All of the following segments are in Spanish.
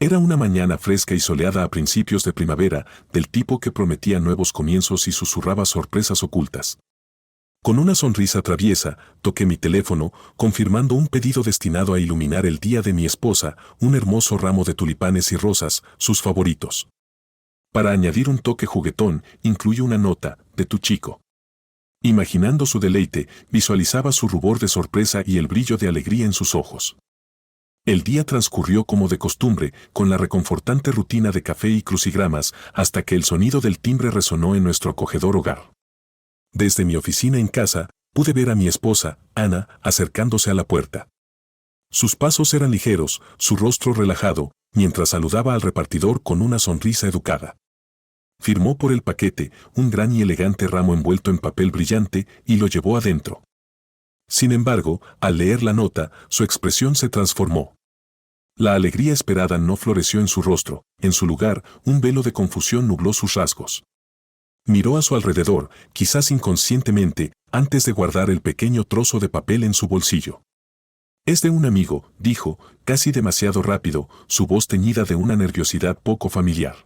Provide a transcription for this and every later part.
Era una mañana fresca y soleada a principios de primavera, del tipo que prometía nuevos comienzos y susurraba sorpresas ocultas. Con una sonrisa traviesa, toqué mi teléfono, confirmando un pedido destinado a iluminar el día de mi esposa, un hermoso ramo de tulipanes y rosas, sus favoritos. Para añadir un toque juguetón, incluye una nota, de tu chico. Imaginando su deleite, visualizaba su rubor de sorpresa y el brillo de alegría en sus ojos. El día transcurrió como de costumbre, con la reconfortante rutina de café y crucigramas, hasta que el sonido del timbre resonó en nuestro acogedor hogar. Desde mi oficina en casa, pude ver a mi esposa, Ana, acercándose a la puerta. Sus pasos eran ligeros, su rostro relajado, mientras saludaba al repartidor con una sonrisa educada. Firmó por el paquete, un gran y elegante ramo envuelto en papel brillante, y lo llevó adentro. Sin embargo, al leer la nota, su expresión se transformó. La alegría esperada no floreció en su rostro, en su lugar, un velo de confusión nubló sus rasgos. Miró a su alrededor, quizás inconscientemente, antes de guardar el pequeño trozo de papel en su bolsillo. «Es de un amigo», dijo, casi demasiado rápido, su voz teñida de una nerviosidad poco familiar.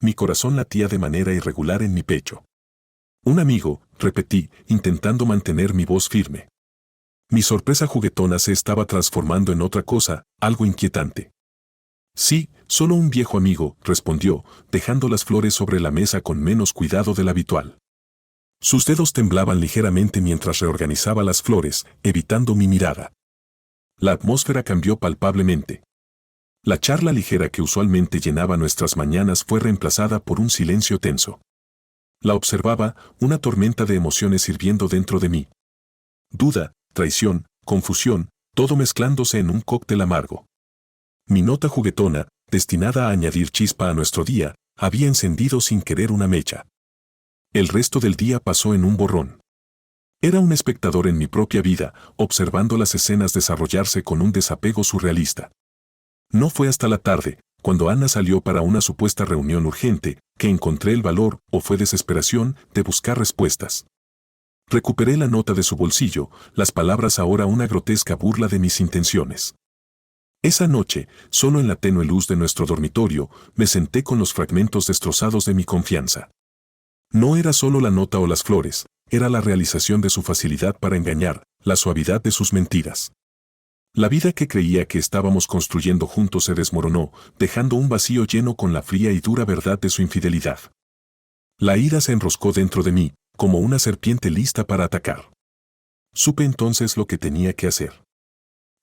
Mi corazón latía de manera irregular en mi pecho. «Un amigo», repetí, intentando mantener mi voz firme. Mi sorpresa juguetona se estaba transformando en otra cosa, algo inquietante. «Sí, solo un viejo amigo», respondió, dejando las flores sobre la mesa con menos cuidado del habitual. Sus dedos temblaban ligeramente mientras reorganizaba las flores, evitando mi mirada. La atmósfera cambió palpablemente. La charla ligera que usualmente llenaba nuestras mañanas fue reemplazada por un silencio tenso. La observaba, una tormenta de emociones hirviendo dentro de mí. Duda, traición, confusión, todo mezclándose en un cóctel amargo. Mi nota juguetona, destinada a añadir chispa a nuestro día, había encendido sin querer una mecha. El resto del día pasó en un borrón. Era un espectador en mi propia vida, observando las escenas desarrollarse con un desapego surrealista. No fue hasta la tarde, cuando Ana salió para una supuesta reunión urgente, que encontré el valor, o fue desesperación, de buscar respuestas. Recuperé la nota de su bolsillo, las palabras ahora una grotesca burla de mis intenciones. Esa noche, solo en la tenue luz de nuestro dormitorio, me senté con los fragmentos destrozados de mi confianza. No era solo la nota o las flores, era la realización de su facilidad para engañar, la suavidad de sus mentiras. La vida que creía que estábamos construyendo juntos se desmoronó, dejando un vacío lleno con la fría y dura verdad de su infidelidad. La ira se enroscó dentro de mí, como una serpiente lista para atacar. Supe entonces lo que tenía que hacer.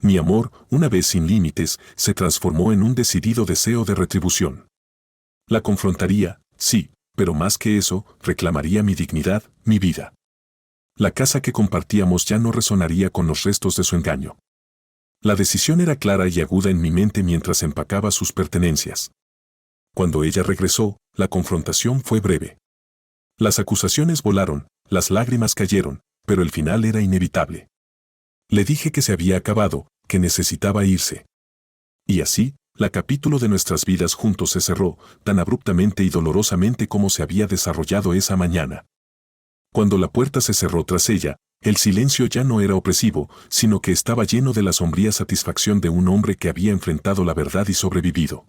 Mi amor, una vez sin límites, se transformó en un decidido deseo de retribución. La confrontaría, sí, pero más que eso, reclamaría mi dignidad, mi vida. La casa que compartíamos ya no resonaría con los restos de su engaño. La decisión era clara y aguda en mi mente mientras empacaba sus pertenencias. Cuando ella regresó, la confrontación fue breve. Las acusaciones volaron, las lágrimas cayeron, pero el final era inevitable. Le dije que se había acabado, que necesitaba irse. Y así, la capítulo de nuestras vidas juntos se cerró, tan abruptamente y dolorosamente como se había desarrollado esa mañana. Cuando la puerta se cerró tras ella, el silencio ya no era opresivo, sino que estaba lleno de la sombría satisfacción de un hombre que había enfrentado la verdad y sobrevivido.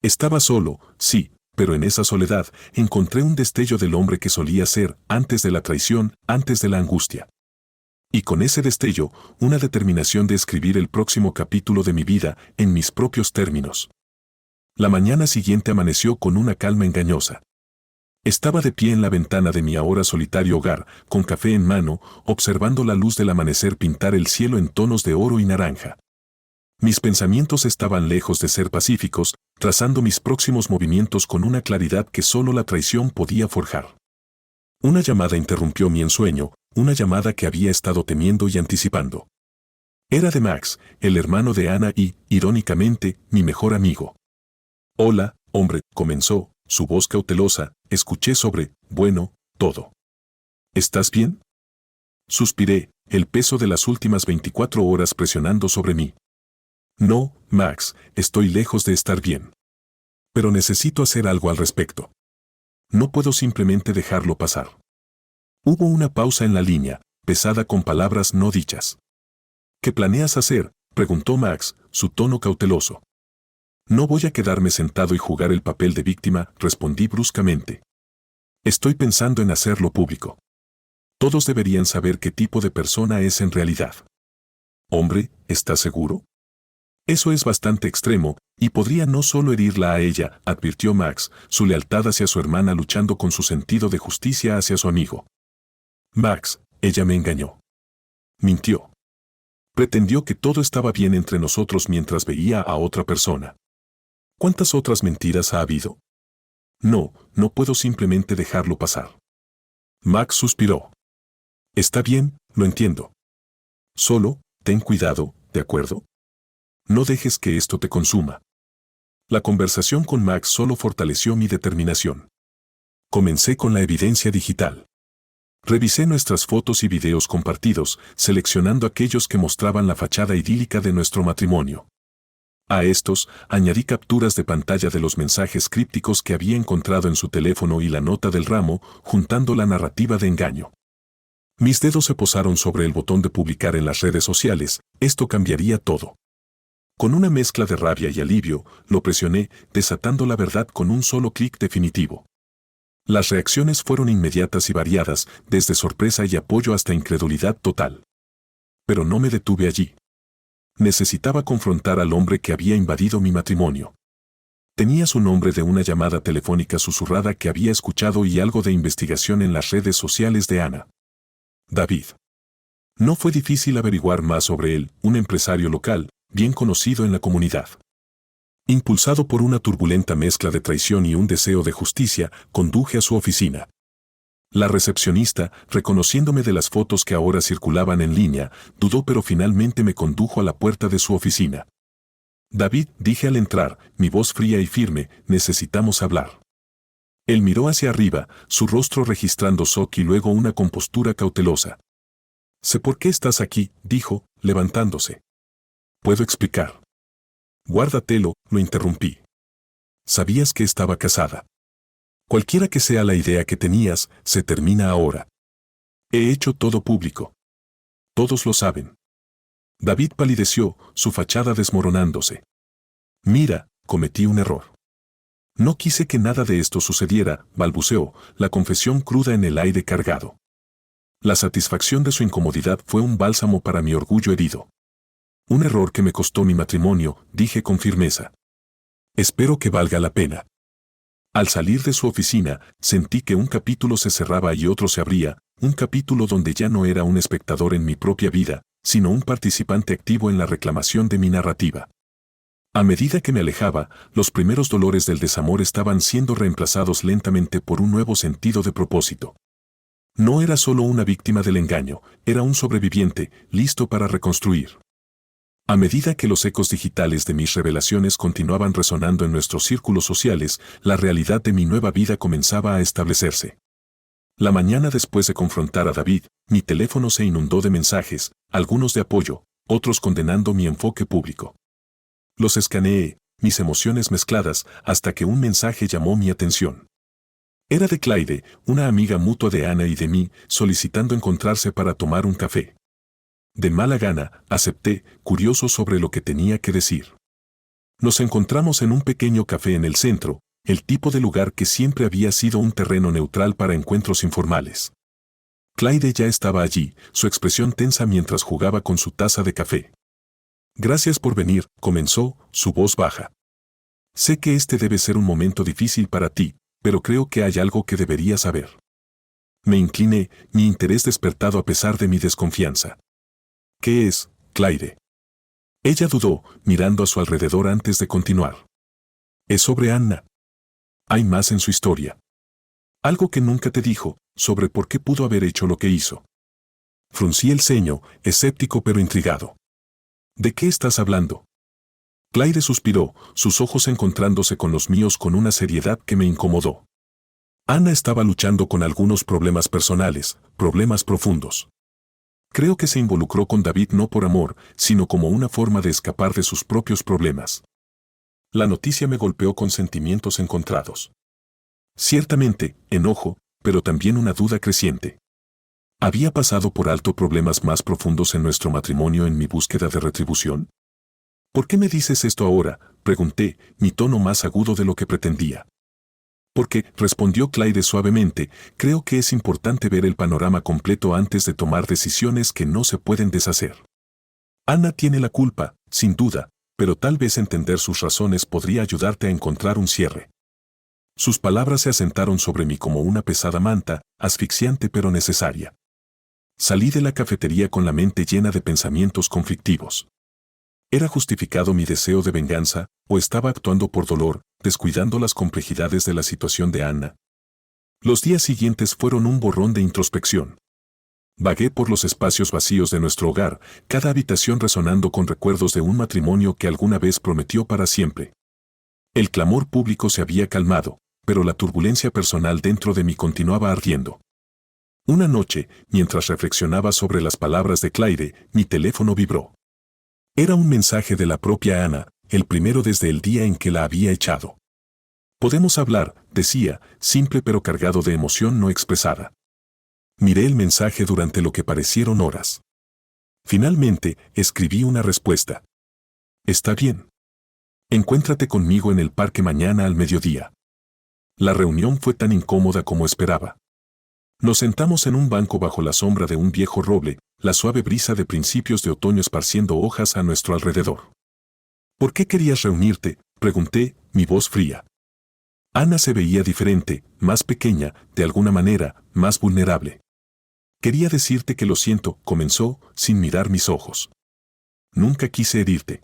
Estaba solo, sí, pero en esa soledad encontré un destello del hombre que solía ser, antes de la traición, antes de la angustia. Y con ese destello, una determinación de escribir el próximo capítulo de mi vida en mis propios términos. La mañana siguiente amaneció con una calma engañosa. Estaba de pie en la ventana de mi ahora solitario hogar, con café en mano, observando la luz del amanecer pintar el cielo en tonos de oro y naranja. Mis pensamientos estaban lejos de ser pacíficos, trazando mis próximos movimientos con una claridad que solo la traición podía forjar. Una llamada interrumpió mi ensueño, una llamada que había estado temiendo y anticipando. Era de Max, el hermano de Ana y, irónicamente, mi mejor amigo. «Hola, hombre», comenzó, su voz cautelosa, escuché sobre, bueno, todo. «¿Estás bien?». Suspiré, el peso de las últimas 24 horas presionando sobre mí. «No, Max, estoy lejos de estar bien. Pero necesito hacer algo al respecto. No puedo simplemente dejarlo pasar». Hubo una pausa en la línea, pesada con palabras no dichas. «¿Qué planeas hacer?», preguntó Max, su tono cauteloso. No voy a quedarme sentado y jugar el papel de víctima, respondí bruscamente. Estoy pensando en hacerlo público. Todos deberían saber qué tipo de persona es en realidad. Hombre, ¿estás seguro? Eso es bastante extremo, y podría no solo herirla a ella, advirtió Max, su lealtad hacia su hermana luchando con su sentido de justicia hacia su amigo. Max, ella me engañó. Mintió. Pretendió que todo estaba bien entre nosotros mientras veía a otra persona. ¿Cuántas otras mentiras ha habido? No puedo simplemente dejarlo pasar. Max suspiró. Está bien, lo entiendo. Solo, ten cuidado, ¿de acuerdo? No dejes que esto te consuma. La conversación con Max solo fortaleció mi determinación. Comencé con la evidencia digital. Revisé nuestras fotos y videos compartidos, seleccionando aquellos que mostraban la fachada idílica de nuestro matrimonio. A estos, añadí capturas de pantalla de los mensajes crípticos que había encontrado en su teléfono y la nota del ramo, juntando la narrativa de engaño. Mis dedos se posaron sobre el botón de publicar en las redes sociales, esto cambiaría todo. Con una mezcla de rabia y alivio, lo presioné, desatando la verdad con un solo clic definitivo. Las reacciones fueron inmediatas y variadas, desde sorpresa y apoyo hasta incredulidad total. Pero no me detuve allí. Necesitaba confrontar al hombre que había invadido mi matrimonio. Tenía su nombre de una llamada telefónica susurrada que había escuchado y algo de investigación en las redes sociales de Ana. David. No fue difícil averiguar más sobre él, un empresario local, bien conocido en la comunidad. Impulsado por una turbulenta mezcla de traición y un deseo de justicia, conduje a su oficina. La recepcionista, reconociéndome de las fotos que ahora circulaban en línea, dudó pero finalmente me condujo a la puerta de su oficina. David, dije al entrar, mi voz fría y firme, necesitamos hablar. Él miró hacia arriba, su rostro registrando shock y luego una compostura cautelosa. Sé por qué estás aquí, dijo, levantándose. Puedo explicar. Guárdatelo, lo interrumpí. Sabías que estaba casada. Cualquiera que sea la idea que tenías, se termina ahora. He hecho todo público. Todos lo saben. David palideció, su fachada desmoronándose. Mira, cometí un error. No quise que nada de esto sucediera, balbuceó, la confesión cruda en el aire cargado. La satisfacción de su incomodidad fue un bálsamo para mi orgullo herido. Un error que me costó mi matrimonio, dije con firmeza. Espero que valga la pena. Al salir de su oficina, sentí que un capítulo se cerraba y otro se abría, un capítulo donde ya no era un espectador en mi propia vida, sino un participante activo en la reclamación de mi narrativa. A medida que me alejaba, los primeros dolores del desamor estaban siendo reemplazados lentamente por un nuevo sentido de propósito. No era solo una víctima del engaño, era un sobreviviente, listo para reconstruir. A medida que los ecos digitales de mis revelaciones continuaban resonando en nuestros círculos sociales, la realidad de mi nueva vida comenzaba a establecerse. La mañana después de confrontar a David, mi teléfono se inundó de mensajes, algunos de apoyo, otros condenando mi enfoque público. Los escaneé, mis emociones mezcladas, hasta que un mensaje llamó mi atención. Era de Clyde, una amiga mutua de Ana y de mí, solicitando encontrarse para tomar un café. De mala gana, acepté, curioso sobre lo que tenía que decir. Nos encontramos en un pequeño café en el centro, el tipo de lugar que siempre había sido un terreno neutral para encuentros informales. Clyde ya estaba allí, su expresión tensa mientras jugaba con su taza de café. Gracias por venir, comenzó, su voz baja. Sé que este debe ser un momento difícil para ti, pero creo que hay algo que deberías saber. Me incliné, mi interés despertado a pesar de mi desconfianza. ¿Qué es, Clyde? Ella dudó, mirando a su alrededor antes de continuar. Es sobre Anna. Hay más en su historia. Algo que nunca te dijo, sobre por qué pudo haber hecho lo que hizo. Fruncí el ceño, escéptico pero intrigado. ¿De qué estás hablando? Clyde suspiró, sus ojos encontrándose con los míos con una seriedad que me incomodó. Anna estaba luchando con algunos problemas personales, problemas profundos. Creo que se involucró con David no por amor, sino como una forma de escapar de sus propios problemas. La noticia me golpeó con sentimientos encontrados. Ciertamente, enojo, pero también una duda creciente. ¿Había pasado por alto problemas más profundos en nuestro matrimonio en mi búsqueda de retribución? ¿Por qué me dices esto ahora? Pregunté, mi tono más agudo de lo que pretendía. Porque, respondió Claire suavemente, creo que es importante ver el panorama completo antes de tomar decisiones que no se pueden deshacer. Ana tiene la culpa, sin duda, pero tal vez entender sus razones podría ayudarte a encontrar un cierre. Sus palabras se asentaron sobre mí como una pesada manta, asfixiante pero necesaria. Salí de la cafetería con la mente llena de pensamientos conflictivos. ¿Era justificado mi deseo de venganza, o estaba actuando por dolor, descuidando las complejidades de la situación de Ana? Los días siguientes fueron un borrón de introspección. Vagué por los espacios vacíos de nuestro hogar, cada habitación resonando con recuerdos de un matrimonio que alguna vez prometió para siempre. El clamor público se había calmado, pero la turbulencia personal dentro de mí continuaba ardiendo. Una noche, mientras reflexionaba sobre las palabras de Claire, mi teléfono vibró. Era un mensaje de la propia Ana, el primero desde el día en que la había echado. Podemos hablar, decía, simple pero cargado de emoción no expresada. Miré el mensaje durante lo que parecieron horas. Finalmente, escribí una respuesta. Está bien. Encuéntrate conmigo en el parque mañana al mediodía. La reunión fue tan incómoda como esperaba. Nos sentamos en un banco bajo la sombra de un viejo roble, la suave brisa de principios de otoño esparciendo hojas a nuestro alrededor. ¿Por qué querías reunirte?, pregunté, mi voz fría. Ana se veía diferente, más pequeña, de alguna manera, más vulnerable. Quería decirte que lo siento, comenzó, sin mirar mis ojos. Nunca quise herirte.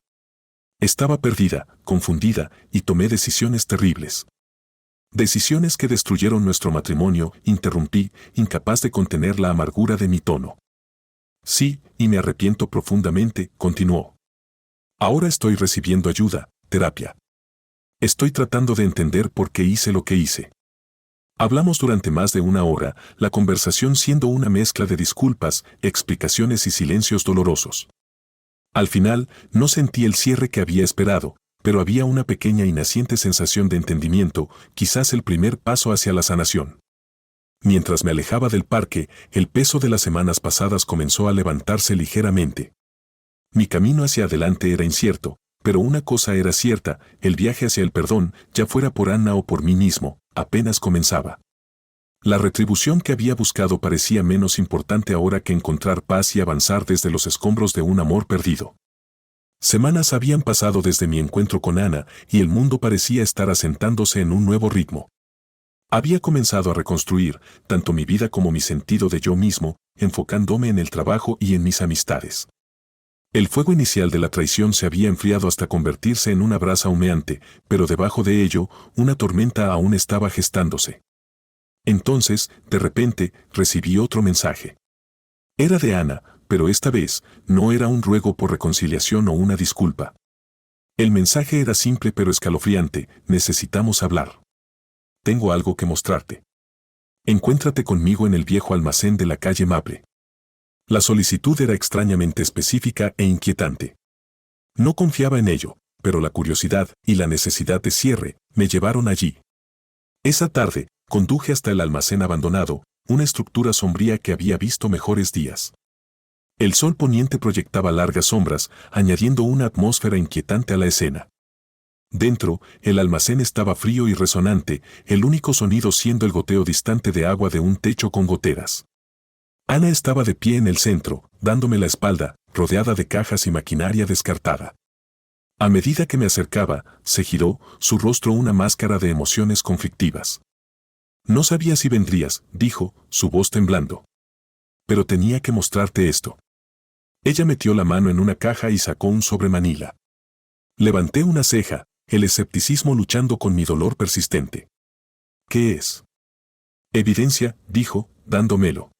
Estaba perdida, confundida, y tomé decisiones terribles. Decisiones que destruyeron nuestro matrimonio, interrumpí, incapaz de contener la amargura de mi tono. Sí, y me arrepiento profundamente, continuó. Ahora estoy recibiendo ayuda, terapia. Estoy tratando de entender por qué hice lo que hice. Hablamos durante más de una hora, la conversación siendo una mezcla de disculpas, explicaciones y silencios dolorosos. Al final, no sentí el cierre que había esperado, pero había una pequeña y naciente sensación de entendimiento, quizás el primer paso hacia la sanación. Mientras me alejaba del parque, el peso de las semanas pasadas comenzó a levantarse ligeramente. Mi camino hacia adelante era incierto, pero una cosa era cierta, el viaje hacia el perdón, ya fuera por Ana o por mí mismo, apenas comenzaba. La retribución que había buscado parecía menos importante ahora que encontrar paz y avanzar desde los escombros de un amor perdido. Semanas habían pasado desde mi encuentro con Ana y el mundo parecía estar asentándose en un nuevo ritmo. Había comenzado a reconstruir tanto mi vida como mi sentido de yo mismo, enfocándome en el trabajo y en mis amistades. El fuego inicial de la traición se había enfriado hasta convertirse en una brasa humeante, pero debajo de ello, una tormenta aún estaba gestándose. Entonces, de repente, recibí otro mensaje. Era de Ana, pero esta vez, no era un ruego por reconciliación o una disculpa. El mensaje era simple pero escalofriante: necesitamos hablar. Tengo algo que mostrarte. Encuéntrate conmigo en el viejo almacén de la calle Maple. La solicitud era extrañamente específica e inquietante. No confiaba en ello, pero la curiosidad y la necesidad de cierre me llevaron allí. Esa tarde, conduje hasta el almacén abandonado, una estructura sombría que había visto mejores días. El sol poniente proyectaba largas sombras, añadiendo una atmósfera inquietante a la escena. Dentro, el almacén estaba frío y resonante, el único sonido siendo el goteo distante de agua de un techo con goteras. Ana estaba de pie en el centro, dándome la espalda, rodeada de cajas y maquinaria descartada. A medida que me acercaba, se giró, su rostro una máscara de emociones conflictivas. No sabía si vendrías, dijo, su voz temblando. Pero tenía que mostrarte esto. Ella metió la mano en una caja y sacó un sobre manila. Levanté una ceja, el escepticismo luchando con mi dolor persistente. ¿Qué es? Evidencia, dijo, dándomelo.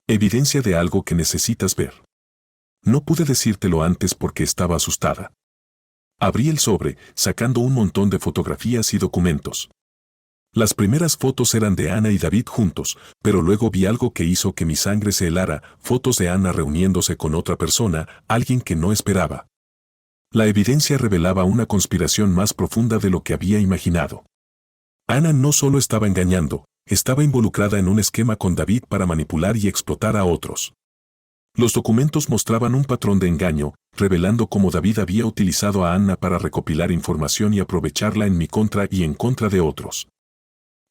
Evidencia de algo que necesitas ver. No pude decírtelo antes porque estaba asustada. Abrí el sobre, sacando un montón de fotografías y documentos. Las primeras fotos eran de Ana y David juntos, pero luego vi algo que hizo que mi sangre se helara: fotos de Ana reuniéndose con otra persona, alguien que no esperaba. La evidencia revelaba una conspiración más profunda de lo que había imaginado. Ana no solo estaba engañando, estaba involucrada en un esquema con David para manipular y explotar a otros. Los documentos mostraban un patrón de engaño, revelando cómo David había utilizado a Anna para recopilar información y aprovecharla en mi contra y en contra de otros.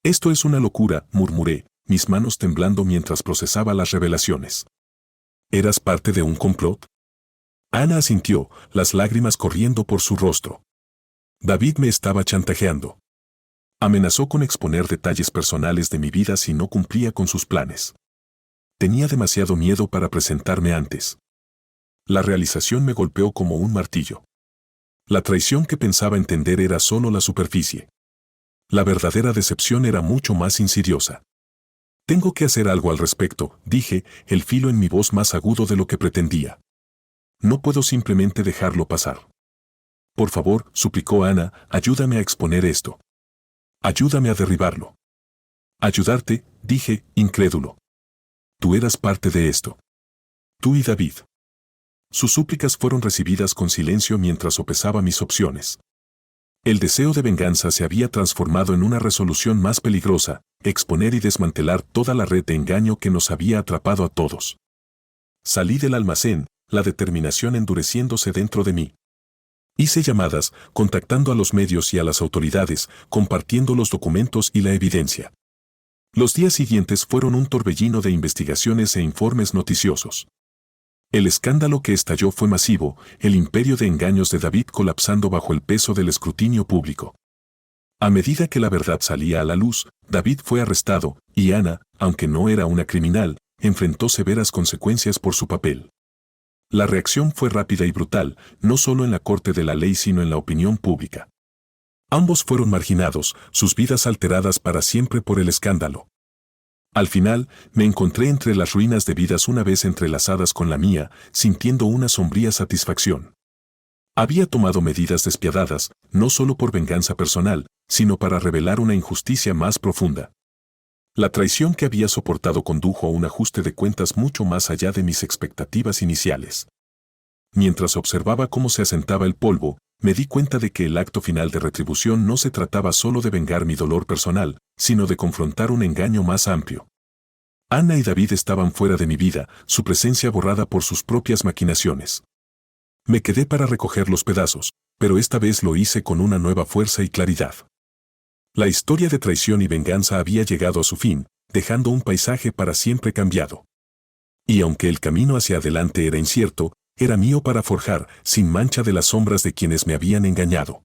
Esto es una locura, murmuré, mis manos temblando mientras procesaba las revelaciones. ¿Eras parte de un complot? Anna asintió, las lágrimas corriendo por su rostro. David me estaba chantajeando. Amenazó con exponer detalles personales de mi vida si no cumplía con sus planes. Tenía demasiado miedo para presentarme antes. La realización me golpeó como un martillo. La traición que pensaba entender era solo la superficie. La verdadera decepción era mucho más insidiosa. Tengo que hacer algo al respecto, dije, el filo en mi voz más agudo de lo que pretendía. No puedo simplemente dejarlo pasar. Por favor, suplicó Anna, ayúdame a exponer esto. Ayúdame a derribarlo. Ayudarte, dije, incrédulo. Tú eras parte de esto. Tú y David. Sus súplicas fueron recibidas con silencio mientras sopesaba mis opciones. El deseo de venganza se había transformado en una resolución más peligrosa, exponer y desmantelar toda la red de engaño que nos había atrapado a todos. Salí del almacén, la determinación endureciéndose dentro de mí. Hice llamadas, contactando a los medios y a las autoridades, compartiendo los documentos y la evidencia. Los días siguientes fueron un torbellino de investigaciones e informes noticiosos. El escándalo que estalló fue masivo, el imperio de engaños de David colapsando bajo el peso del escrutinio público. A medida que la verdad salía a la luz, David fue arrestado, y Anna, aunque no era una criminal, enfrentó severas consecuencias por su papel. La reacción fue rápida y brutal, no solo en la corte de la ley sino en la opinión pública. Ambos fueron marginados, sus vidas alteradas para siempre por el escándalo. Al final, me encontré entre las ruinas de vidas una vez entrelazadas con la mía, sintiendo una sombría satisfacción. Había tomado medidas despiadadas, no solo por venganza personal, sino para revelar una injusticia más profunda. La traición que había soportado condujo a un ajuste de cuentas mucho más allá de mis expectativas iniciales. Mientras observaba cómo se asentaba el polvo, me di cuenta de que el acto final de retribución no se trataba solo de vengar mi dolor personal, sino de confrontar un engaño más amplio. Anna y David estaban fuera de mi vida, su presencia borrada por sus propias maquinaciones. Me quedé para recoger los pedazos, pero esta vez lo hice con una nueva fuerza y claridad. La historia de traición y venganza había llegado a su fin, dejando un paisaje para siempre cambiado. Y aunque el camino hacia adelante era incierto, era mío para forjar, sin mancha de las sombras de quienes me habían engañado.